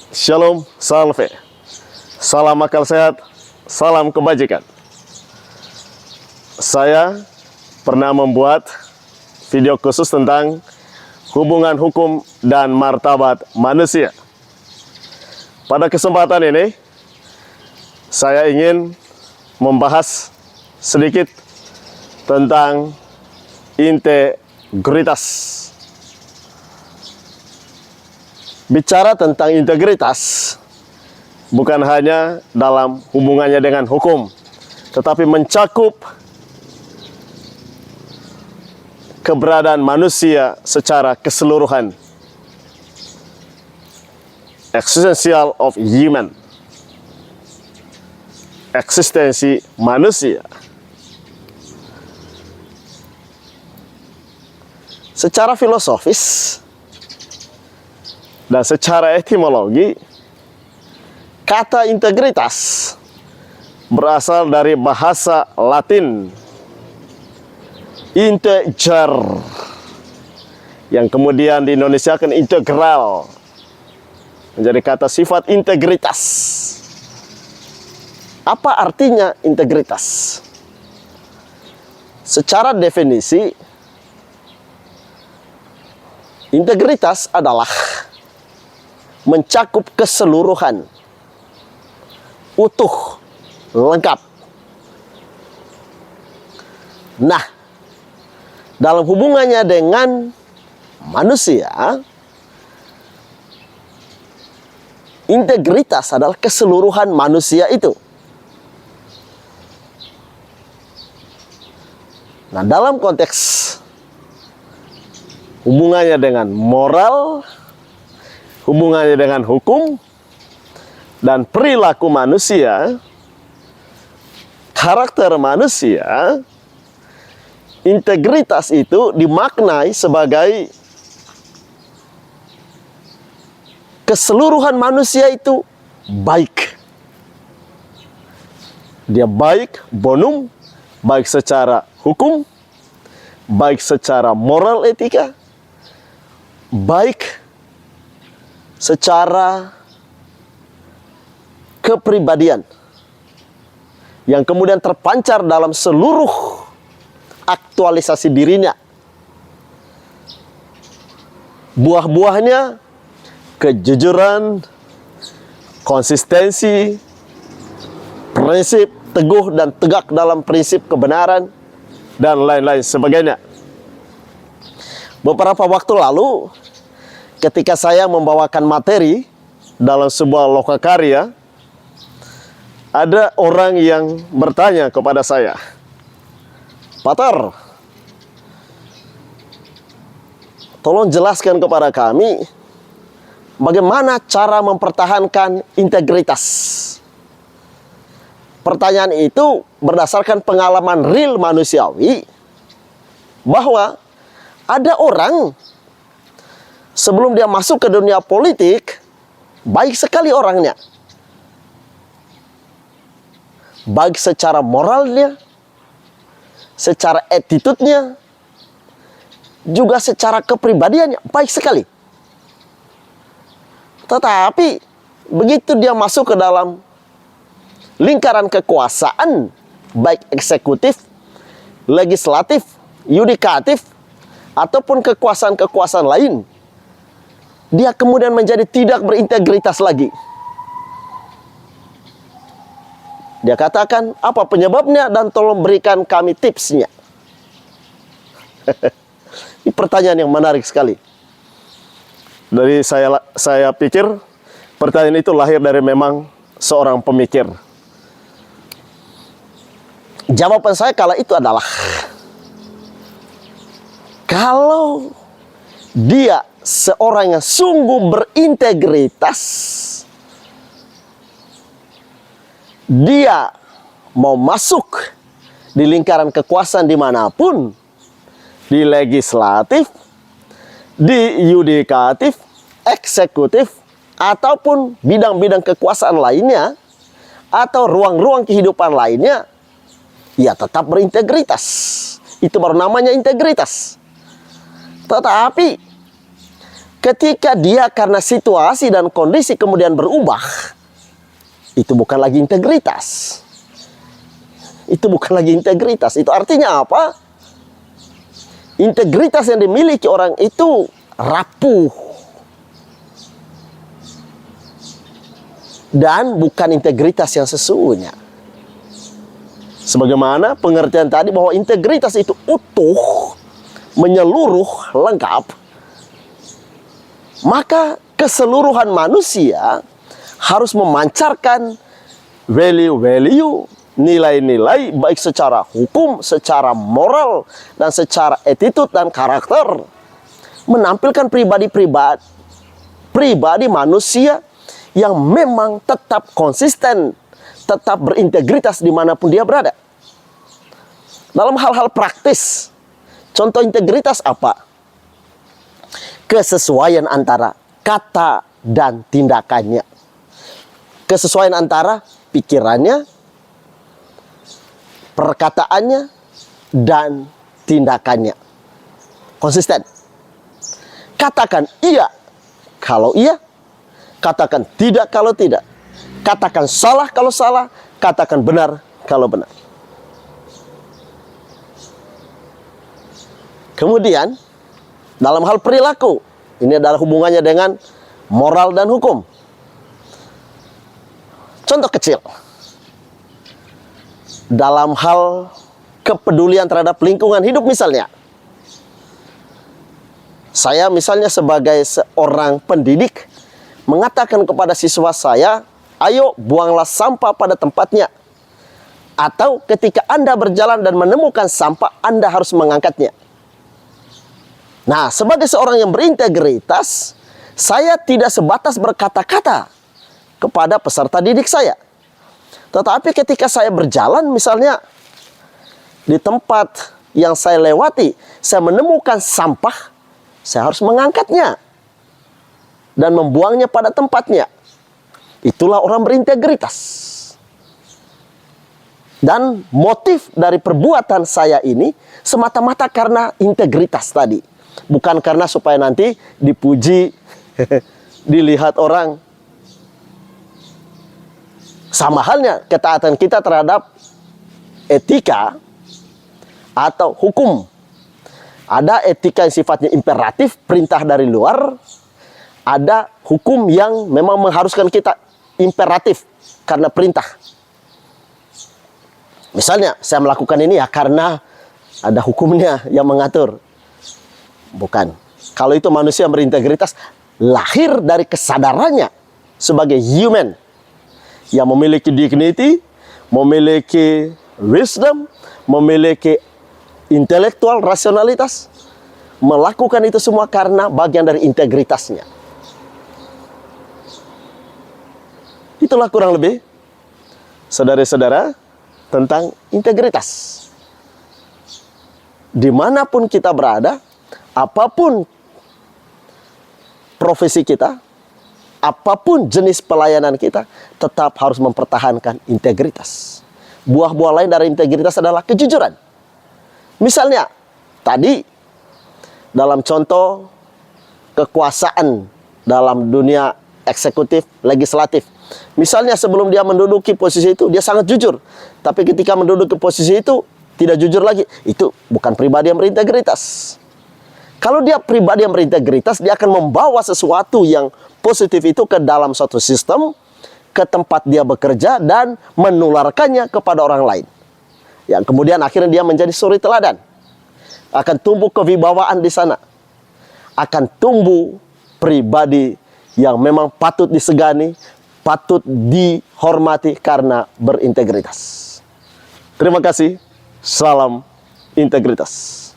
Shalom, salve. Salam akal sehat, salam kebajikan. Saya pernah membuat video khusus tentang hubungan hukum dan martabat manusia. Pada kesempatan ini, saya ingin membahas sedikit tentang integritas. Bicara tentang integritas bukan hanya dalam hubungannya dengan hukum, tetapi mencakup keberadaan manusia secara keseluruhan. Existential of human. Eksistensi manusia. Secara filosofis dan secara etimologi, kata integritas berasal dari bahasa Latin integer, yang kemudian diindonesiakan integral, menjadi kata sifat integritas. Apa artinya integritas? Secara definisi, integritas adalah mencakup keseluruhan, utuh, lengkap. Nah, dalam hubungannya dengan manusia, integritas adalah keseluruhan manusia itu. Nah, dalam konteks hubungannya dengan moral, hubungannya dengan hukum, dan perilaku manusia, karakter manusia, integritas itu dimaknai sebagai keseluruhan manusia itu baik. Dia baik bonum, baik secara hukum, baik secara moral etika, baik secara kepribadian, yang kemudian terpancar dalam seluruh aktualisasi dirinya. Buah-buahnya kejujuran, konsistensi, prinsip teguh dan tegak dalam prinsip kebenaran, dan lain-lain sebagainya. Beberapa waktu lalu, ketika saya membawakan materi dalam sebuah lokakarya, ada orang yang bertanya kepada saya, "Patar, tolong jelaskan kepada kami bagaimana cara mempertahankan integritas." Pertanyaan itu berdasarkan pengalaman real manusiawi, bahwa ada orang sebelum dia masuk ke dunia politik, baik sekali orangnya. Baik secara moralnya, secara attitude-nya, juga secara kepribadiannya, baik sekali. Tetapi, begitu dia masuk ke dalam lingkaran kekuasaan, baik eksekutif, legislatif, yudikatif, ataupun kekuasaan-kekuasaan lain, dia kemudian menjadi tidak berintegritas lagi. Dia katakan, apa penyebabnya dan tolong berikan kami tipsnya. Ini pertanyaan yang menarik sekali. Dari saya pikir pertanyaan itu lahir dari memang seorang pemikir. Jawaban saya kala itu adalah, kalau dia seorang yang sungguh berintegritas, dia mau masuk di lingkaran kekuasaan dimanapun, di legislatif, di yudikatif, eksekutif, ataupun bidang-bidang kekuasaan lainnya, atau ruang-ruang kehidupan lainnya, ia tetap berintegritas. Itu baru namanya integritas. Tetapi Ketika dia karena situasi dan kondisi kemudian berubah, itu bukan lagi integritas. Itu bukan lagi integritas. Itu artinya apa? Integritas yang dimiliki orang itu rapuh. Dan bukan integritas yang sesungguhnya. Sebagaimana pengertian tadi bahwa integritas itu utuh, menyeluruh, lengkap. Maka keseluruhan manusia harus memancarkan value-value, nilai-nilai baik secara hukum, secara moral, dan secara attitude dan karakter. Menampilkan pribadi manusia yang memang tetap konsisten, tetap berintegritas dimanapun dia berada. Dalam hal-hal praktis, contoh integritas apa? Kesesuaian antara kata dan tindakannya. Kesesuaian antara pikirannya, perkataannya, dan tindakannya. Konsisten. Katakan iya kalau iya, katakan tidak kalau tidak. Katakan salah kalau salah, katakan benar kalau benar. Kemudian, dalam hal perilaku, ini adalah hubungannya dengan moral dan hukum. Contoh kecil. Dalam hal kepedulian terhadap lingkungan hidup misalnya. Saya misalnya sebagai seorang pendidik mengatakan kepada siswa saya, ayo buanglah sampah pada tempatnya. Atau ketika Anda berjalan dan menemukan sampah, Anda harus mengangkatnya. Nah, sebagai seorang yang berintegritas, saya tidak sebatas berkata-kata kepada peserta didik saya. Tetapi ketika saya berjalan misalnya di tempat yang saya lewati, saya menemukan sampah, saya harus mengangkatnya dan membuangnya pada tempatnya. Itulah orang berintegritas. Dan motif dari perbuatan saya ini semata-mata karena integritas tadi. Bukan karena supaya nanti dipuji, dilihat orang. Sama halnya ketaatan kita terhadap etika atau hukum. Ada etika yang sifatnya imperatif, perintah dari luar. Ada hukum yang memang mengharuskan kita imperatif karena perintah. Misalnya saya melakukan ini ya karena ada hukumnya yang mengatur. Bukan. Kalau itu manusia yang berintegritas, lahir dari kesadarannya sebagai human yang memiliki dignity, memiliki wisdom, memiliki intelektual rasionalitas, melakukan itu semua karena bagian dari integritasnya. Itulah kurang lebih, saudara-saudara, tentang integritas. Dimanapun kita berada, apapun profesi kita, apapun jenis pelayanan kita, tetap harus mempertahankan integritas. Buah-buah lain dari integritas adalah kejujuran. Misalnya, tadi dalam contoh kekuasaan dalam dunia eksekutif, legislatif. Misalnya sebelum dia menduduki posisi itu, dia sangat jujur. Tapi ketika menduduki posisi itu, tidak jujur lagi. Itu bukan pribadi yang berintegritas. Kalau dia pribadi yang berintegritas, dia akan membawa sesuatu yang positif itu ke dalam suatu sistem, ke tempat dia bekerja, dan menularkannya kepada orang lain. Yang kemudian akhirnya dia menjadi suri teladan. Akan tumbuh kewibawaan di sana. Akan tumbuh pribadi yang memang patut disegani, patut dihormati karena berintegritas. Terima kasih. Salam integritas.